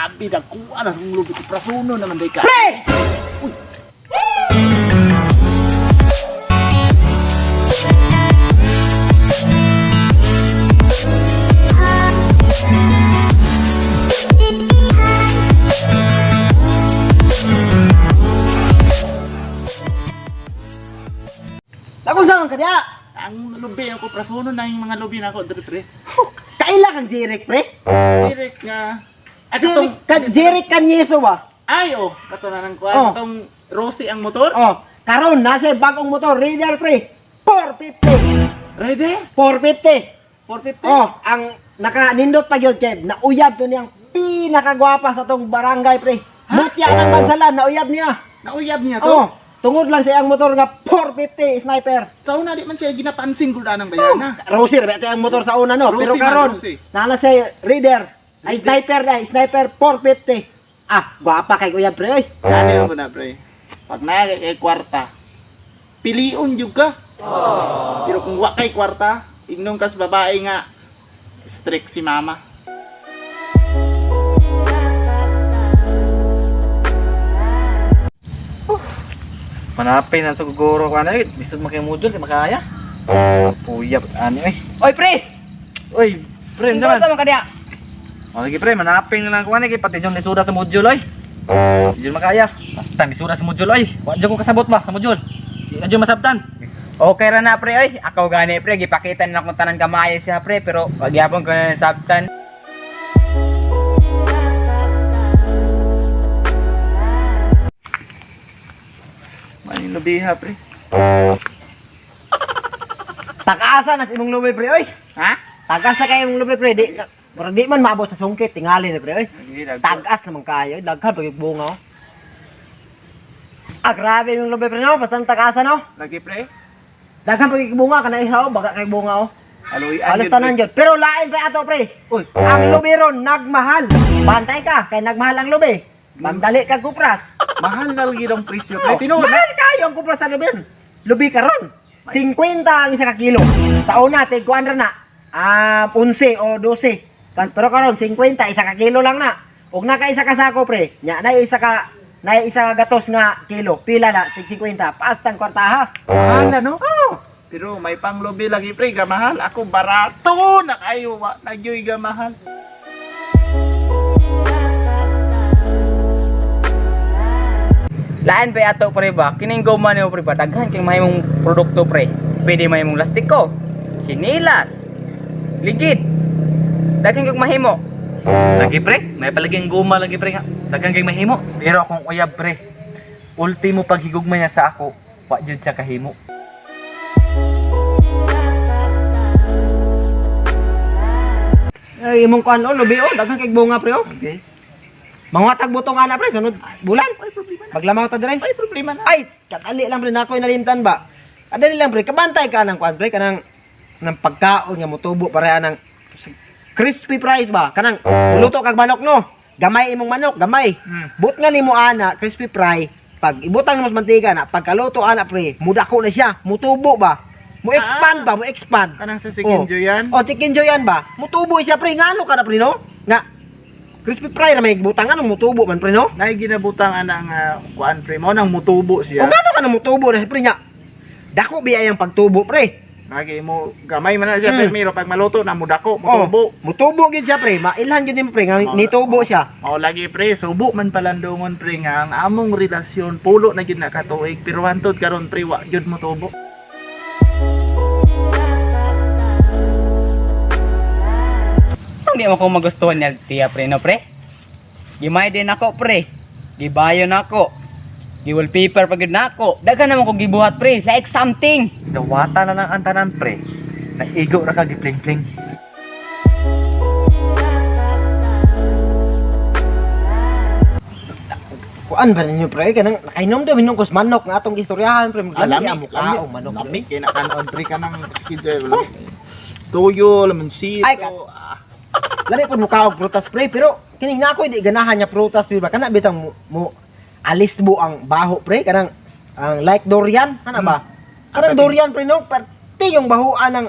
Grabe, nakuha na sa kong lubi ko. Prasuno naman day ka. Pre! Uy. Lakon saan ka diya? Ang lubi ako, prasuno na yung mga lubi na ako, pre. Kaila kang Jeric, pre? Direk nga. At itong, Jeric Canyeso ba? ay oh, kato na ng kuha. Oh. Itong Rosie ang motor. Oh, karon nasa bagong motor, Raider, pre. 450. Ready? 450. 450. Oh, ang naka-nindot pa yun, Kev. Nauyab to niyang pinakagwapa sa tong barangay, pre. Butya ng bansalan, nauyab niya. Nauyab niya to. Oh, tungod lang sa iyang motor nga 450 sniper. Sa una di man siya ginapansin ko ng bayana. Rosie, ito ang motor sa una, no? Rosie Pero man, karon, Rosie. nala sa Raider. Ay, sniper 450. Ah, gwapa kay Kuya, pre, oy. Ano mo na, pre? Pag na kay kwarta, piliun jud ka. Pero kung wa kay kwarta, ignong kas babae nga strict si mama. Manapin ang siguro ko ano eh. Bisod makimudol, di makaya. Puyap, ano eh. Oy, pre! Uy, pre, Hindi naman. sa mga kanya. O, sige pre, manapin lang ko ano eh. Pati dyan nisura sa module, oy. Di dyan makaya. Basta nisura sa module, oy. Huwag dyan ko kasabot ba sa module. Di na dyan masabtan. Okay ra na pre oy. Ako gani pre gipakita na akong tanan gamay siya pre pero pagyapon ko na sabtan. Maning lubiha, pre. Takaasa na sa imong lubi, pre, oy. Ha? Tagas na kayo imong lubi, pre. Di man maabot sa sungkit, tingali na, pre, oy. Tagas naman kayo, daghan pag bunga, oh. Ah, grabe yung lubi, pre, no? Basta tagasa, no? Lagi, pre. Daghan pag bunga, kana ihaw, baga kay bunga, oh. Aloy, Alas tanan yun. Pero lain, pre, ato, pre. Uy. Ang lubi ron, nagmahal. Bantay ka, kay nagmahal ang lubi. Bandali ka kupras. Mahal na lagi ng presyo, pre. Tinuod na. Mahal kayo ang kupras sa lubi. Lubi ka ron. 50 ang isa ka kilo. Sa una, tig kuandra na. 11 o 12. Pero karon 50 isa ka kilo lang na. Ug naka isa ka sako pre. Nya na isa ka gatos nga kilo. Pila na tig 50. Pastang kwartaha. Mahal na, no? Oh. Pero may panglobi lagi, pre. Gamahal. Ako barato na kayo. Nagyoy gamahal. Lain pa ato pre ba? Kining goma niyo pre ba? Daghan kay mahimong produkto pre. Pwede mahimong lastiko, sinilas, ligid. Daghan kay mahimo. Lagi pre, may palaging guma lagi pre nga. Dagang kay mahimo. Pero akong uyab pre. Ultimo paghigugma niya sa ako, wa jud siya kahimo. Ay imong kuan lubi daghan kay bunga pre oh. Okay. Mga tagbutong ana pre sunod bulan. Maglamaw ta dire. Ay, problema na. Ay, katali lang pre nako nalimtan ba. Kadali lang pre, kabantay ka ng kuan pre kanang ng pagkaon nga motubo pareha ng crispy fries ba? Kanang luto kag manok no. Gamay imong manok, gamay. But nga nimo ana crispy fry, pag ibutang mo sa mantika na pagkaluto ana pre, mudako na siya, mutubo ba? Mo expand ba? Mo expand. Kanang sa chicken joy yan. O chicken joy yan ba? Mutubo siya pre, ngano ka na pre no? Nga crispy fry na may butang ano mutubo man pre no? Nay ginabutang anang kuan, pre. Mo nang mutubo O siya. ngano ka na mutubo na pre nya? Dako biya yung pagtubo pre. Lagi mo gamay man na siya, pero pag maluto na mudako, Oh, mutubo. mutubo gid siya pre. Mailhan gid mo pre nga nitubo siya. O lagi, pre, subo man palandungon, pre, nga ang among relasyon pulo na gid na katuig, pero hantod karon, pre, wa jud mutubo. Hindi mo ko magustuhan niya tiya pre no pre. Gimay din ako pre. Gibayo na ako. Gi-wallpaper pagid na ako. Daghan naman ko gibuhat pre, like something. Dawata na lang ang tanan pre. Naigo ra ka gipling-pling. Kuan ba ninyo pre kanang nakainom daw minong kus manok nga atong istoryahan pre Lami, maglamig ang mukha manok. lami, kaya nakanood, pre, ka ng chicken joy, wala. Tuyo, lamensito, Ay, Lami pud mukha og prutas pre pero kining na ako di ganahan niya prutas pre ba kana bitang mo alisbo ang baho pre kanang ang like durian kana ba? Kanang durian pre no perti yung bahoan ng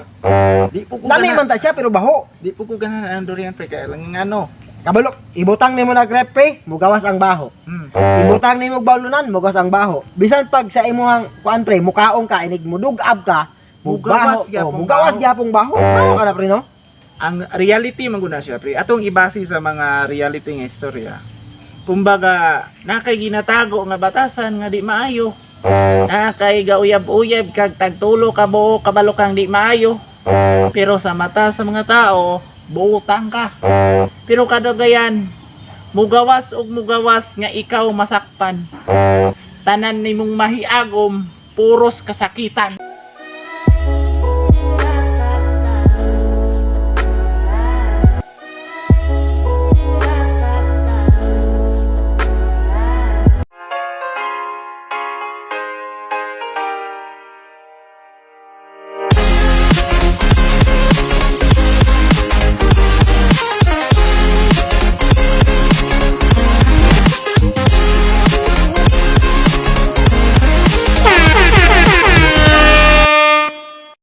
di po ko lami gana- man ta siya pero baho. Di po ko ganahan ang durian, pre, kaya lang nga, no, Kabalok, ibutang nimo na grep pre, mugawas ang baho. Ibutang nimo og balunan, mugawas ang baho. Bisan pag sa imong kuan pre, mukaong ka inig mudugab ka, Mugawas mugawas gyapong mugawas baho. gyapong baho. Baho ka na pre no? Ang reality maguna siya pre, atong ibase sa mga reality nga istorya. Kumbaga nakay ginatago nga batasan nga di maayo, nakay gauyab-uyab kag tagtulo ka buo kabalo kang di maayo, pero sa mata sa mga tao buutang ka. Pero kadagayan mugawas og mugawas nga ikaw masakpan, tanan nimong mahiagom puros kasakitan.